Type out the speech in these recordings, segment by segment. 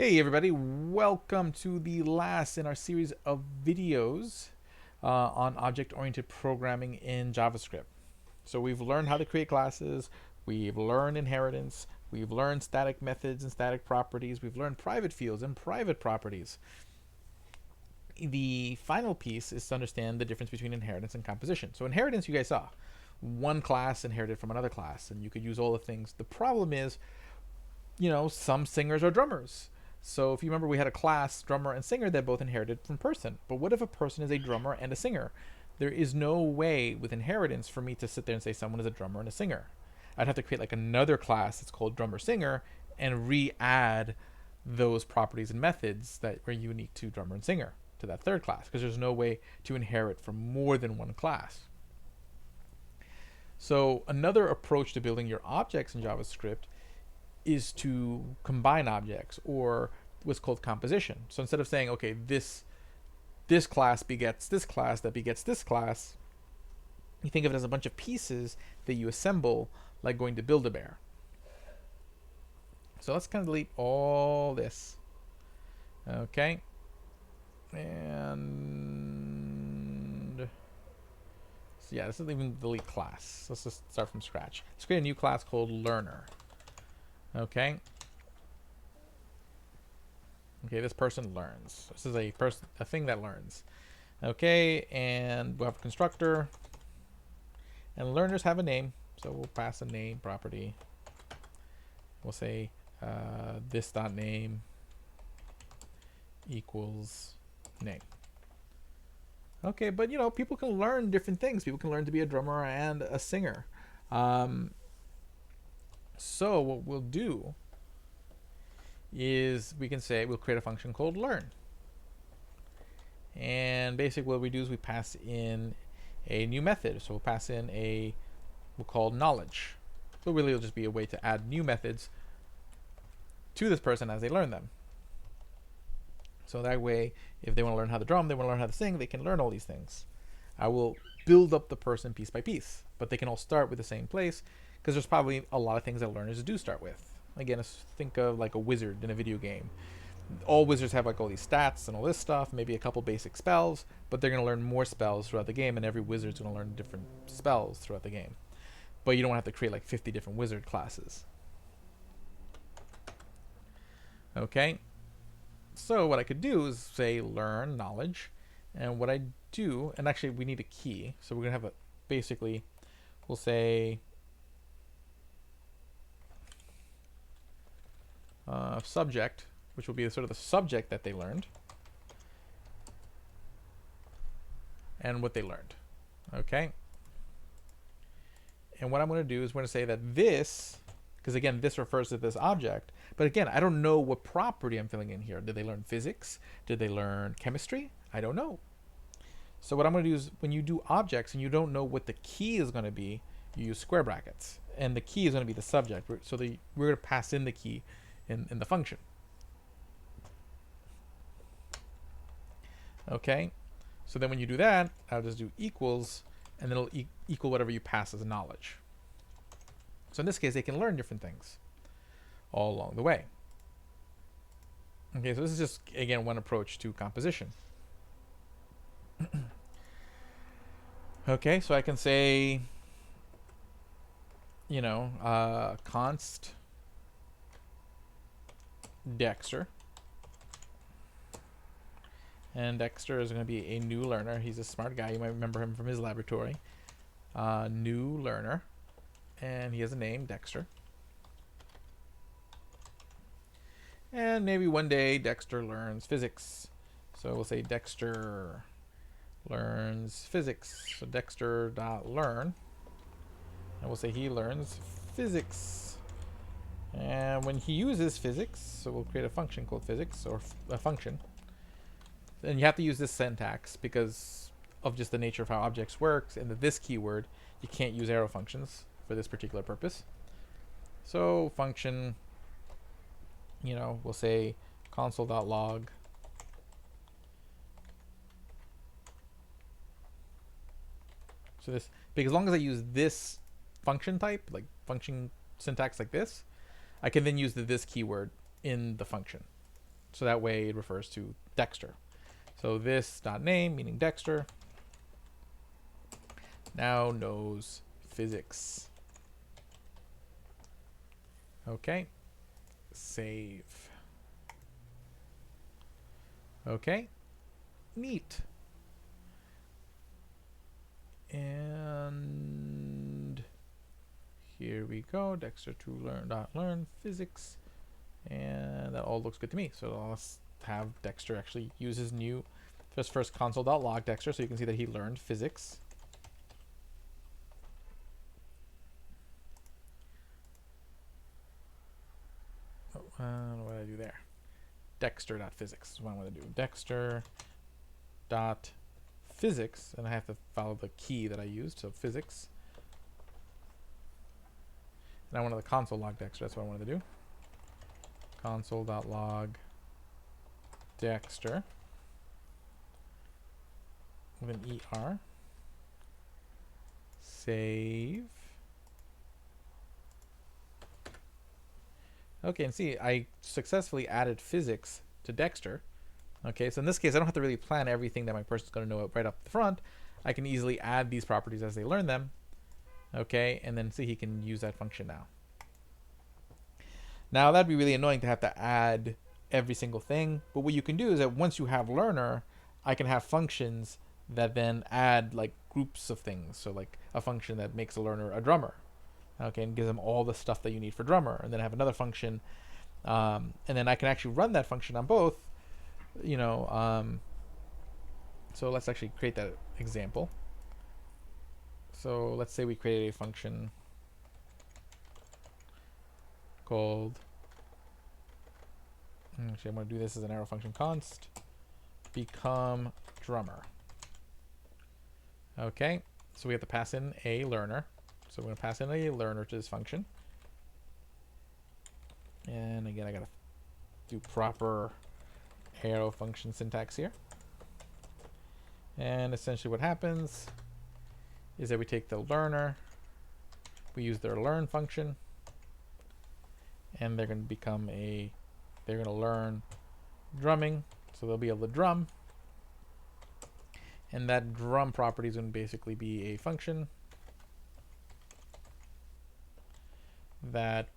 Hey everybody, welcome to the last in our series of videos on object-oriented programming in JavaScript. So we've learned how to create classes, we've learned inheritance, we've learned static methods and static properties, we've learned private fields and private properties. The final piece is to understand the difference between inheritance and composition. So inheritance, you guys saw. One class inherited from another class, and you could use all the things. The problem is, some singers are drummers. So if you remember, we had a class, drummer and singer, that both inherited from person. But what if a person is a drummer and a singer? There is no way with inheritance for me to sit there and say someone is a drummer and a singer. I'd have to create like another class that's called drummer singer and re-add those properties and methods that are unique to drummer and singer to that third class, because there's no way to inherit from more than one class. So another approach to building your objects in JavaScript is to combine objects, or what's called composition. So instead of saying, okay, this class begets this class that begets this class, you think of it as a bunch of pieces that you assemble, like going to Build-A-Bear. So let's kind of delete all this. Okay. And so yeah, this isn't even delete class. Let's just start from scratch. Let's create a new class called learner. Okay. Okay, this person learns. This is a thing that learns. Okay, and we'll have a constructor. And learners have a name, so we'll pass a name property. We'll say this.name equals name. Okay, but people can learn different things. People can learn to be a drummer and a singer. So what we'll do is we'll create a function called learn. And basically what we do is we pass in a new method. So we'll pass in we'll call knowledge. So really it'll just be a way to add new methods to this person as they learn them. So that way, if they want to learn how to drum, they want to learn how to sing, they can learn all these things. I will build up the person piece by piece, but they can all start with the same place, because there's probably a lot of things that learners do start with. Again, think of like a wizard in a video game. All wizards have like all these stats and all this stuff, maybe a couple basic spells, but they're going to learn more spells throughout the game, and every wizard's going to learn different spells throughout the game. But you don't have to create like 50 different wizard classes. Okay. So what I could do is say learn knowledge, and what I do, and actually we need a key, so we're going to have basically, we'll say subject, which will be sort of the subject that they learned, and what they learned. Okay. And what I'm going to do is we're going to say that this, because again, this refers to this object, but again, I don't know what property I'm filling in here. Did they learn physics? Did they learn chemistry? I don't know. So what I'm going to do is, when you do objects and you don't know what the key is going to be, you use square brackets, and the key is going to be the subject. So we're going to pass in the key in the function. Okay. So then when you do that, I'll just do equals, and then it'll equal whatever you pass as knowledge. So in this case, they can learn different things all along the way. Okay, so this is just, again, one approach to composition. Okay, so I can say, const Dexter. And Dexter is going to be a new learner. He's a smart guy. You might remember him from his laboratory. New learner. And he has a name, Dexter. And maybe one day Dexter learns physics. So we'll say Dexter learns physics. So Dexter.learn. And we'll say he learns physics. And when he uses physics, so we'll create a function called physics, or a function. And you have to use this syntax because of just the nature of how objects works, and this keyword, you can't use arrow functions for this particular purpose. So function, we'll say console.log. So this, because as long as I use this function type, like function syntax like this, I can then use this keyword in the function. So that way it refers to Dexter. So this dot name, meaning Dexter, now knows physics. Okay, save. Okay, neat. And here we go, Dexter to learn physics, and that all looks good to me. So let's have Dexter actually use his new first console.log Dexter, so you can see that he learned physics. What did I do there? Dexter.physics is what I want to do. Dexter.physics, and I have to follow the key that I used, so physics. And I wanted the console log Dexter, that's what I wanted to do. Console.log Dexter with an ER. Save. Okay, and see, I successfully added physics to Dexter. Okay, so in this case, I don't have to really plan everything that my person's going to know right up the front. I can easily add these properties as they learn them. Okay, and then see, he can use that function now. Now, that'd be really annoying to have to add every single thing. But what you can do is that once you have learner, I can have functions that then add like groups of things. So like a function that makes a learner a drummer. Okay, and gives them all the stuff that you need for drummer, and then I have another function, and then I can actually run that function on both, you know. So let's actually create that example. So let's say we created a function called, actually I'm going to do this as an arrow function, const become drummer. Okay, so we have to pass in a learner. So we're going to pass in a learner to this function. And again, I got to do proper arrow function syntax here. And essentially what happens is that we take the learner, we use their learn function, and they're going to become they're going to learn drumming. So they'll be able to drum. And that drum property is going to basically be a function that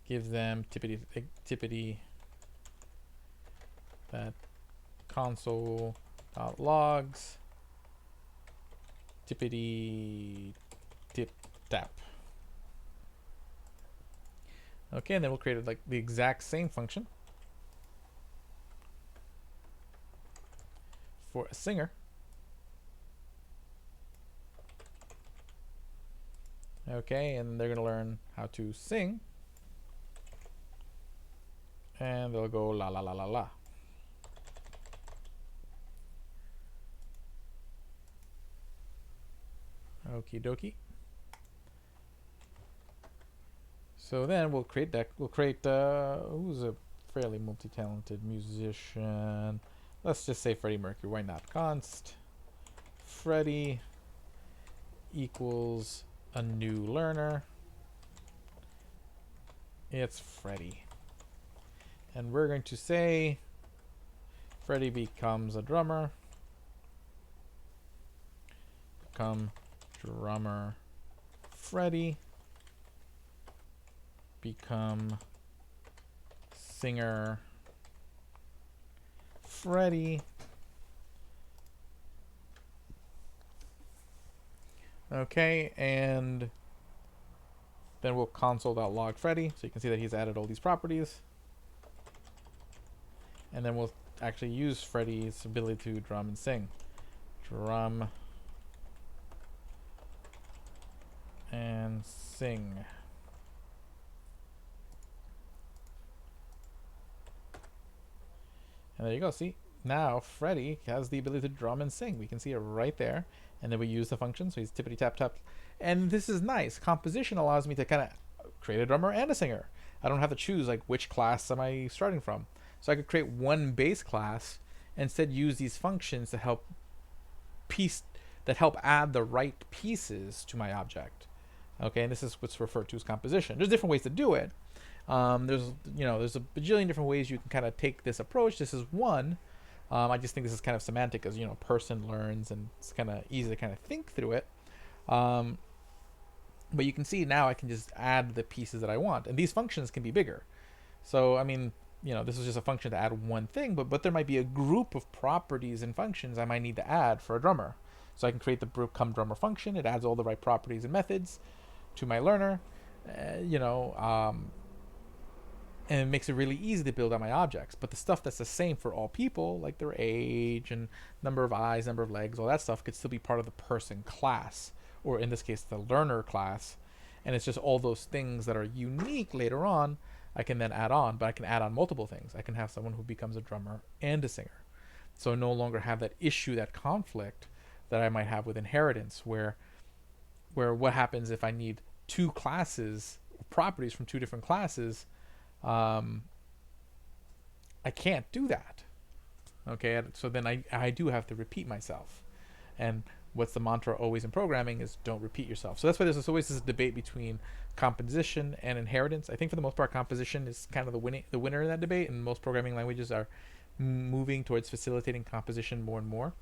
gives them tippity that console.logs tippity tip tap. Okay, and then we'll create like the exact same function for a singer. Okay, and they're going to learn how to sing. And they'll go la la la la la. Okie dokie. So then we'll create that. We'll create who's a fairly multi-talented musician. Let's just say Freddie Mercury. Why not? Const Freddie equals a new learner. It's Freddie. And we're going to say Freddie becomes a drummer. Become drummer Freddie. Become singer Freddie. Okay, and then we'll console.log Freddie, so you can see that he's added all these properties. And then we'll actually use Freddie's ability to drum and sing. Drum and sing. And there you go. See, now Freddie has the ability to drum and sing. We can see it right there. And then we use the function, so he's tippity tap tap. And this is nice. Composition allows me to kind of create a drummer and a singer. I don't have to choose like which class am I starting from. So I could create one base class and instead use these functions to help add the right pieces to my object. Okay, and this is what's referred to as composition. There's different ways to do it, There's a bajillion different ways you can kind of take this approach. This is one. I just think this is kind of semantic, as person learns, and it's kind of easy to kind of think through it. Um, but you can see now I can just add the pieces that I want, and these functions can be bigger. So I mean, this is just a function to add one thing, but there might be a group of properties and functions I might need to add for a drummer. So I can create the become drummer function. It adds all the right properties and methods to my learner, and it makes it really easy to build out my objects. But the stuff that's the same for all people, like their age and number of eyes, number of legs, all that stuff, could still be part of the person class, or in this case, the learner class. And it's just all those things that are unique later on I can then add on, but I can add on multiple things. I can have someone who becomes a drummer and a singer. So I no longer have that issue, that conflict that I might have with inheritance, where what happens if I need two classes, properties from two different classes. I can't do that. Okay, so then I do have to repeat myself. And what's the mantra always in programming is don't repeat yourself. So that's why there's always this debate between composition and inheritance. I think for the most part, composition is kind of the winner in that debate, and most programming languages are moving towards facilitating composition more and more.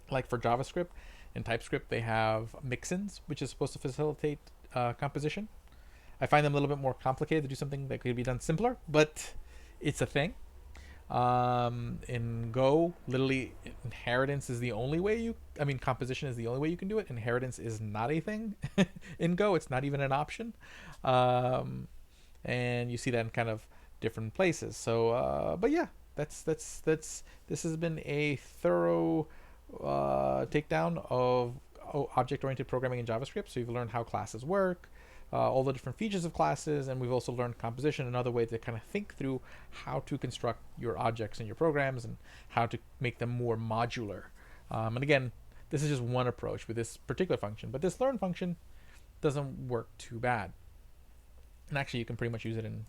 Like for JavaScript and TypeScript, they have mixins, which is supposed to facilitate composition. I find them a little bit more complicated to do something that could be done simpler, but it's a thing. In Go, literally, inheritance is the only way composition is the only way you can do it. Inheritance is not a thing in Go. It's not even an option. And you see that in kind of different places. So, but yeah, this has been a thorough takedown of object-oriented programming in JavaScript. So you've learned how classes work, all the different features of classes, and we've also learned composition, another way to kind of think through how to construct your objects in your programs and how to make them more modular. And again, this is just one approach with this particular function, but this learn function doesn't work too bad. And actually, you can pretty much use it in